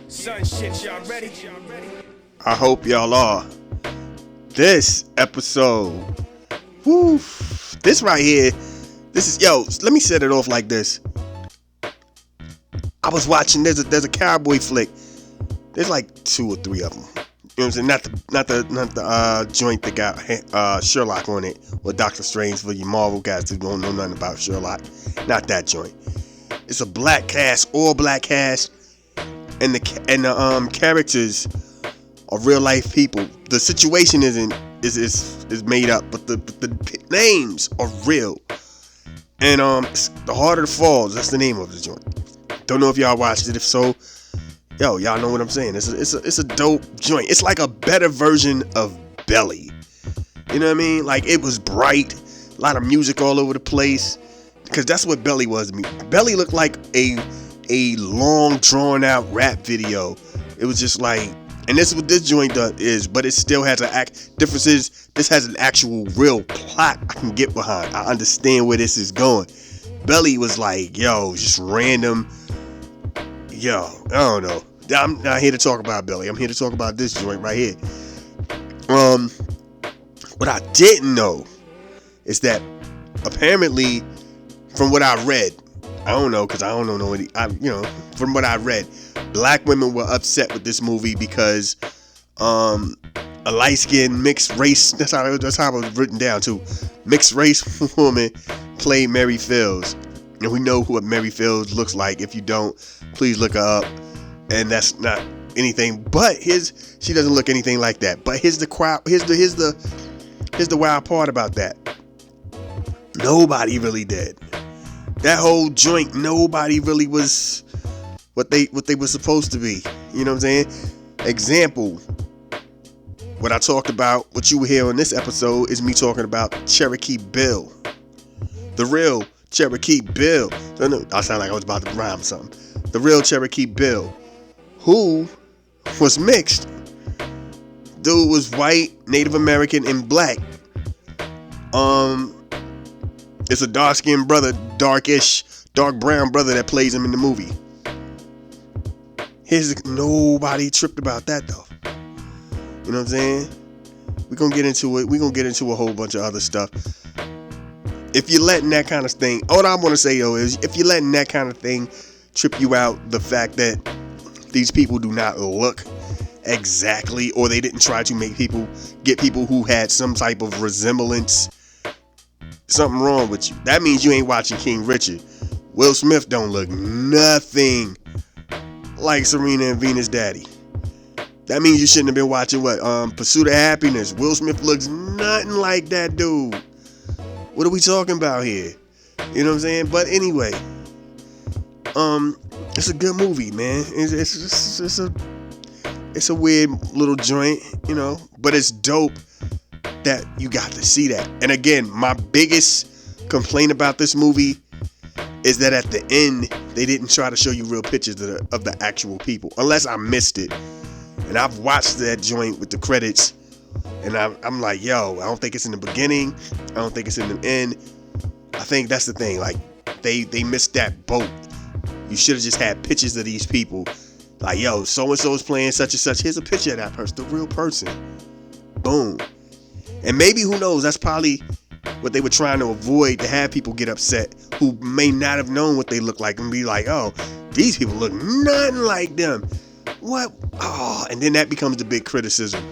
Son shit, y'all ready? I hope y'all are. This episode, whoo, this right here, this is, let me set it off like this. I was watching, there's a cowboy flick. There's like 2 or 3 of them. You know what I'm saying? Not the joint that got Sherlock on it, or Doctor Strange for you Marvel guys who don't know nothing about Sherlock. Not that joint. It's a black cast, all black cast, and the characters are real life people. The situation is made up, but the names are real. And The Harder the Falls, that's the name of the joint. Don't know if y'all watched it. If so, y'all know what I'm saying. It's a dope joint. It's like a better version of Belly. You know what I mean? Like, it was bright, a lot of music all over the place, because that's what Belly was to me. Belly looked like a long drawn out rap video. It was just like, and this is what this joint is, but it still has difference is this has an actual real plot I can get behind. I understand where this is going. Belly was like, just random. I don't know. I'm not here to talk about Belly. I'm here to talk about this joint right here. What I didn't know is that apparently, from what I read, I don't know because I don't know any. From what I read, black women were upset with this movie because a light-skinned mixed race. That's how it was written down too. Mixed race woman played Mary Fields, and we know what Mary Fields looks like. If you don't, please look her up. And that's not anything. But she doesn't look anything like that. But here's the wild part about that. Nobody really did. That whole joint, nobody really was what they were supposed to be. You know what I'm saying? Example, what I talked about, what you will hear on this episode is me talking about Cherokee Bill. The real Cherokee Bill. I sound like I was about to rhyme something. The real Cherokee Bill, who was mixed. Dude was white, Native American, and black. It's a dark-skinned brother, dark brown brother that plays him in the movie. Nobody tripped about that though. You know what I'm saying? We're gonna get into it. We're gonna get into a whole bunch of other stuff. If you're letting that kind of thing, all I want to say though is, if you're letting that kind of thing trip you out, the fact that these people do not look exactly, or they didn't try to get people who had some type of resemblance, something wrong with you. That means you ain't watching King Richard. Will Smith don't look nothing like Serena and Venus Daddy. That means you shouldn't have been watching Pursuit of Happiness. Will Smith looks nothing like that dude. What are we talking about here? You know what I'm saying? But anyway, it's a good movie, man. It's a weird little joint, but it's dope that you got to see that. And again, my biggest complaint about this movie is that at the end they didn't try to show you real pictures of the actual people, unless I missed it. And I've watched that joint with the credits, and I'm like, I don't think it's in the beginning. I don't think it's in the end. I think that's the thing. Like, they missed that boat. You should have just had pictures of these people. Like, so-and-so is playing such and such. Here's a picture of that person, the real person. Boom. And maybe, who knows, that's probably what they were trying to avoid, to have people get upset who may not have known what they look like and be like, these people look nothing like them. What? Oh, and then that becomes the big criticism.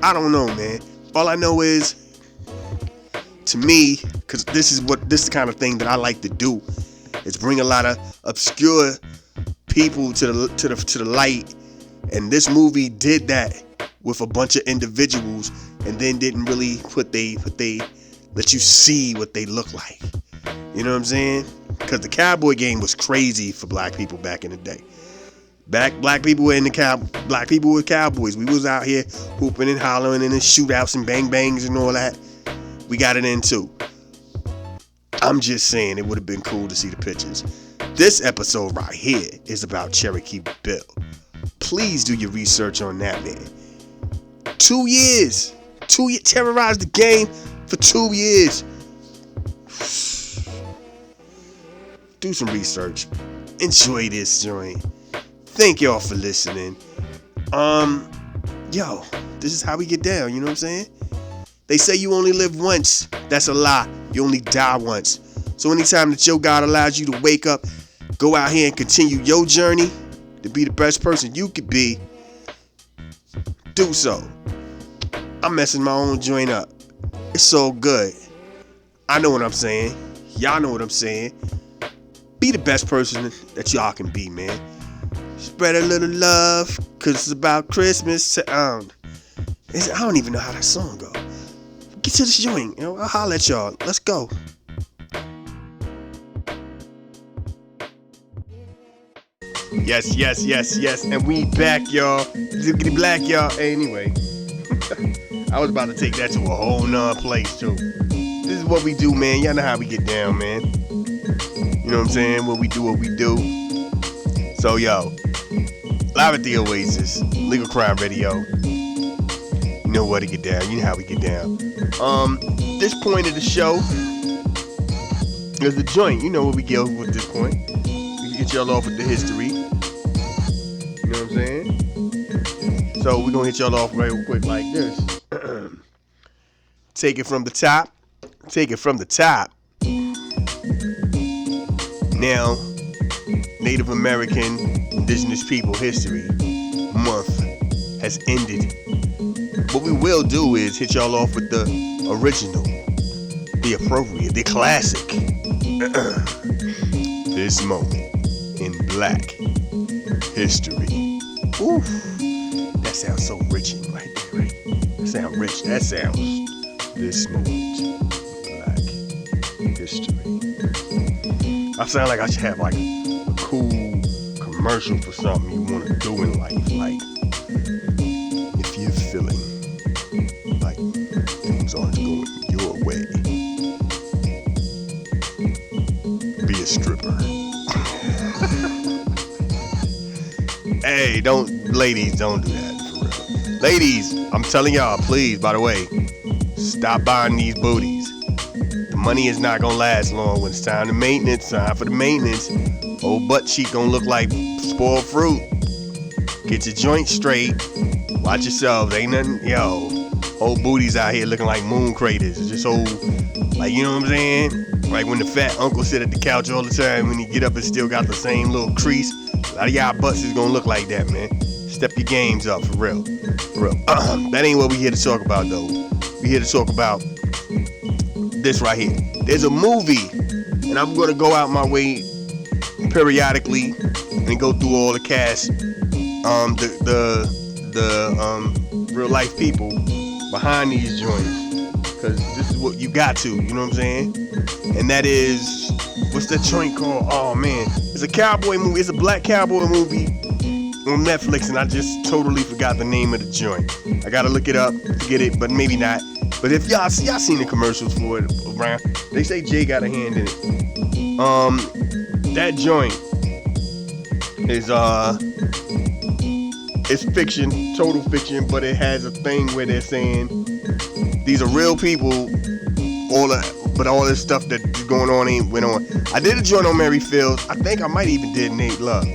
I don't know, man. All I know is, to me, because this is the kind of thing that I like to do, is bring a lot of obscure people to the light. And this movie did that with a bunch of individuals, and then didn't really let you see what they look like. You know what I'm saying? Because the cowboy game was crazy for black people back in the day. Black people were cowboys. We was out here hooping and hollering and in shootouts and bang bangs and all that. We got it in too. I'm just saying, it would have been cool to see the pictures. This episode right here is about Cherokee Bill. Please do your research on that, man. 2 years. Terrorized the game for 2 years. Do some research. Enjoy this joint. thank y'all for listening. Yo, this is how we get down, you know what I'm saying? They say you only live once. That's a lie. You only die once. So anytime that your God allows you to wake up, go out here and continue your journey to be the best person you could be, do so. I'm messing my own joint up. It's so good. I know what I'm saying. Y'all know what I'm saying. Be the best person that y'all can be, man. Spread a little love, cause it's about Christmas. I don't even know how that song go. Get to this joint, you know. I'll holler at y'all. Let's go. Yes. And we back, y'all. Ziggity black, y'all. Anyway. I was about to take that to a whole nother place, too. This is what we do, man. Y'all know how we get down, man. You know what I'm saying? What we do. So, yo. Live at the Oasis. Legal Crime Radio. You know what to get down. You know how we get down. This point of the show is the joint. You know what we get over at this point. We get y'all off with the history. You know what I'm saying? So we're gonna hit y'all off real quick like this. Take it from the top. Now, Native American Indigenous People History Month has ended. What we will do is hit y'all off with the original, the appropriate, the classic. This moment in Black history. Oof. That sounds so rich and right there, right? That sounds rich. That sounds this moment in Black history. I sound like I should have like a cool commercial for something you want to do in life. Like, if you're feeling like things aren't going your way, be a stripper. Hey, ladies, don't do that, for real. Ladies, I'm telling y'all, please, by the way, stop buying these booties. The money is not gonna last long when it's time for the maintenance. Old butt cheek gonna look like spoiled fruit. Get your joint straight. Watch yourselves. Ain't nothing, old booties out here looking like moon craters. It's just old, like, you know what I'm saying? Like when the fat uncle sit at the couch all the time, when you get up, it still got the same little crease. A lot of y'all butts is gonna look like that, man. Step your games up, for real. That ain't what we here to talk about, though. We here to talk about this right here. There's a movie, and I'm gonna go out my way periodically and go through all the cast, the real life people behind these joints, because this is what you got to, you know what I'm saying? And that is, what's that joint called? Oh man, it's a cowboy movie. It's a black cowboy movie on Netflix, and I just totally forgot the name of the joint. I gotta look it up to get it, but maybe not. But if y'all seen the commercials for it around, they say Jay got a hand in it. That joint is it's fiction, total fiction, but it has a thing where they're saying these are real people, but all this stuff that's going on ain't went on. I did a joint on Mary Fields. I think I might even did Nate Love.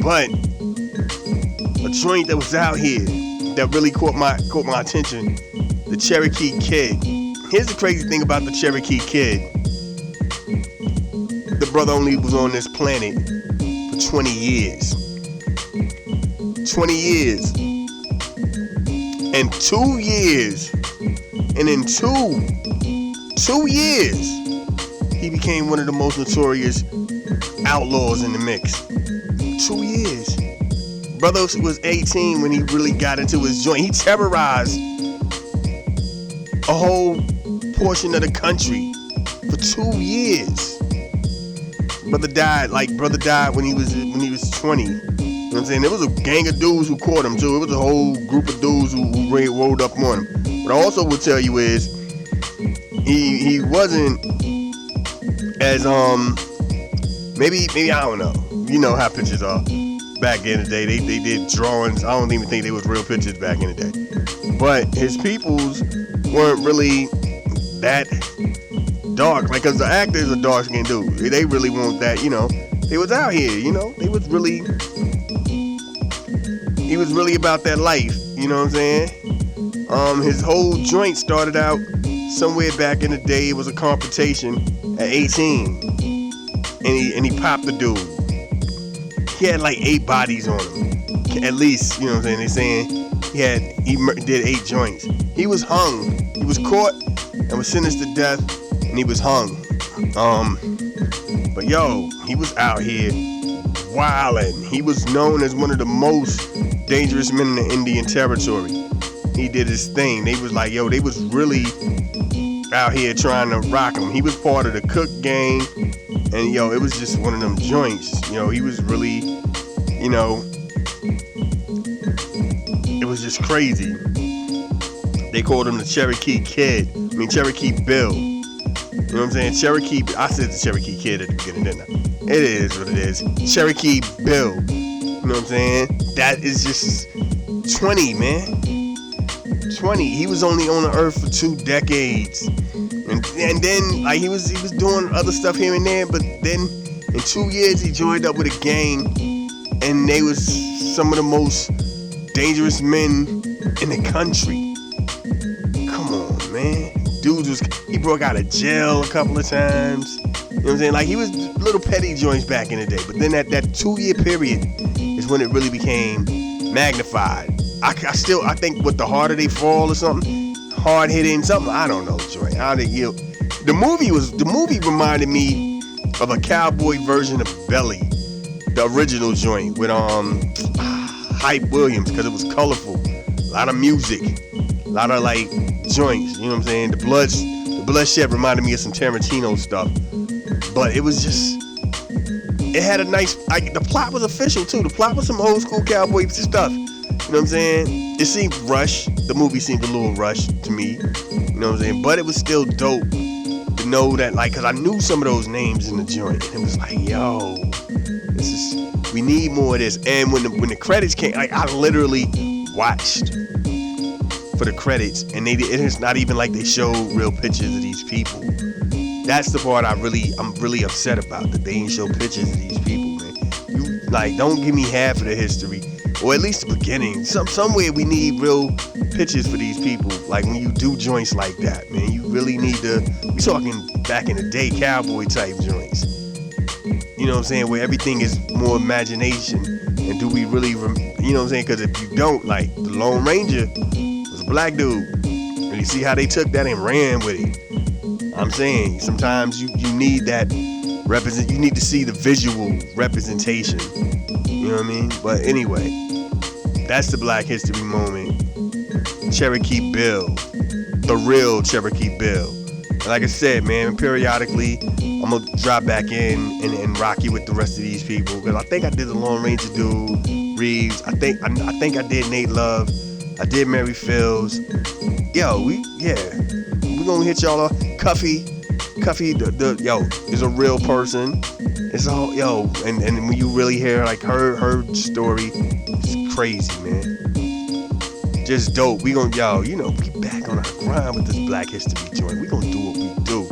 But a joint that was out here that really caught my attention, the Cherokee Kid. Here's the crazy thing about the Cherokee Kid. The brother only was on this planet for 20 years. 20 years. And 2 years. And in two years, he became one of the most notorious outlaws in the mix. 2 years. Brother was 18 when he really got into his joint. He terrorized a whole portion of the country for 2 years. Brother died when he was 20. You know what I'm saying? There was a gang of dudes who caught him too. It was a whole group of dudes who rolled up on him. What I also will tell you is he wasn't as maybe I don't know. You know how pictures are. Back in the day, they did drawings. I don't even think they was real pictures back in the day. But his peoples weren't really that dark. Like, cause the actors are dark skinned dudes. They really want that, They was out here, you know. He was really about that life, you know what I'm saying? His whole joint started out somewhere back in the day. It was a confrontation at 18, and he popped the dude. He had like 8 bodies on him, at least, you know what I'm saying? They saying he did 8 joints. He was hung. He was caught and was sentenced to death, and he was hung. But yo, he was out here wildin'. He was known as one of the most dangerous men in the Indian Territory. He did his thing. They was like, yo, they was really out here trying to rock him. He was part of the Cook gang, and yo, it was just one of them joints. You know, he was really, you know, it was just crazy. They called him the Cherokee Kid. Cherokee Bill. You know what I'm saying? Cherokee, I said the Cherokee Kid at the beginning, didn't I? It is what it is. Cherokee Bill. You know what I'm saying? That is just 20, man. 20. He was only on the earth for 2 decades. And then like he was doing other stuff here and there, but then in 2 years he joined up with a gang, and they was some of the most dangerous men in the country. Come on, man. Dude he broke out of jail a couple of times. You know what I'm saying? Like, he was little petty joints back in the day. But then that 2-year period is when it really became magnified. I think with the harder they fall or something, hard hitting something, I don't know, joint. The movie reminded me of a cowboy version of Belly, the original joint with Hype Williams, because it was colorful, a lot of music, a lot of like joints. You know what I'm saying? The bloodshed reminded me of some Tarantino stuff, but it was just, it had a nice, the plot was official too. The plot was some old school cowboy stuff. You know what I'm saying? It seemed rushed. The movie seemed a little rushed to me. You know what I'm saying? But it was still dope to know that, like, because I knew some of those names in the joint. And it was like, yo, we need more of this. And when the credits came, like, I literally watched for the credits. And it's not even like they showed real pictures of these people. That's the part I'm really upset about, that they ain't show pictures of these people, man. You, like, don't give me half of the history. Or at least the beginning. Somewhere we need real pictures for these people. Like, when you do joints like that, man, you really need to. We talking back in the day, cowboy type joints. You know what I'm saying? Where everything is more imagination. And do we really, you know what I'm saying? Because if you don't, like, the Lone Ranger was a black dude. And you see how they took that and ran with it. I'm saying sometimes you need that you need to see the visual representation. You know what I mean? But anyway, that's the Black History moment. Cherokee Bill, the real Cherokee Bill. And like I said, man, periodically I'm gonna drop back in and rock you with the rest of these people, because I think I did the Lone Ranger dude, Reeves. I think I did Nate Love. I did Mary Fields. Yo, we gonna hit y'all up. Cuffy, is a real person. It's all, and when you really hear like her story, it's crazy, man. Just dope. We gonna, we back on our grind with this Black History joint. We gonna do what we do.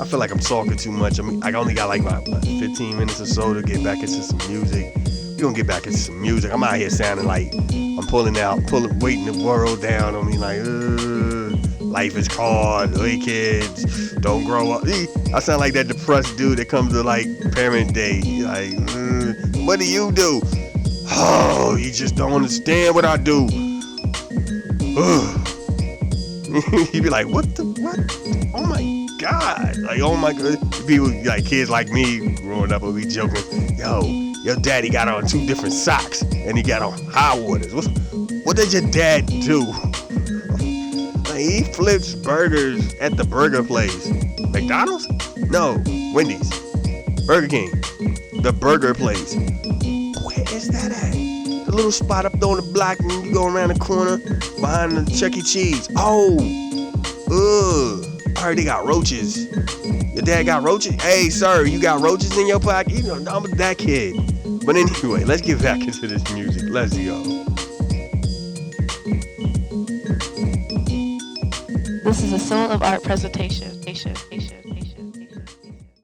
I feel like I'm talking too much. I only got like about 15 minutes or so to get back into some music. We gonna get back into some music. I'm out here sounding like I'm weighting the world down on me, like, life is hard, hey kids, don't grow up. I sound like that depressed dude that comes to like parent day, like, what do you do? Oh, you just don't understand what I do. You'd be like, what? Oh my God. Like, oh my God. People, like kids like me growing up, would be joking, yo, your daddy got on 2 different socks and he got on high waters. What did your dad do? He flips burgers at the burger place. McDonald's? No, Wendy's. Burger King. The burger place. Where is that at? The little spot up there on the block and you go around the corner behind the Chuck E. Cheese. Oh. I heard they got roaches. Your dad got roaches? Hey, sir, you got roaches in your pocket? You know, I'm that kid. But anyway, let's get back into this music. Let's go. This is a Soul of Art presentation.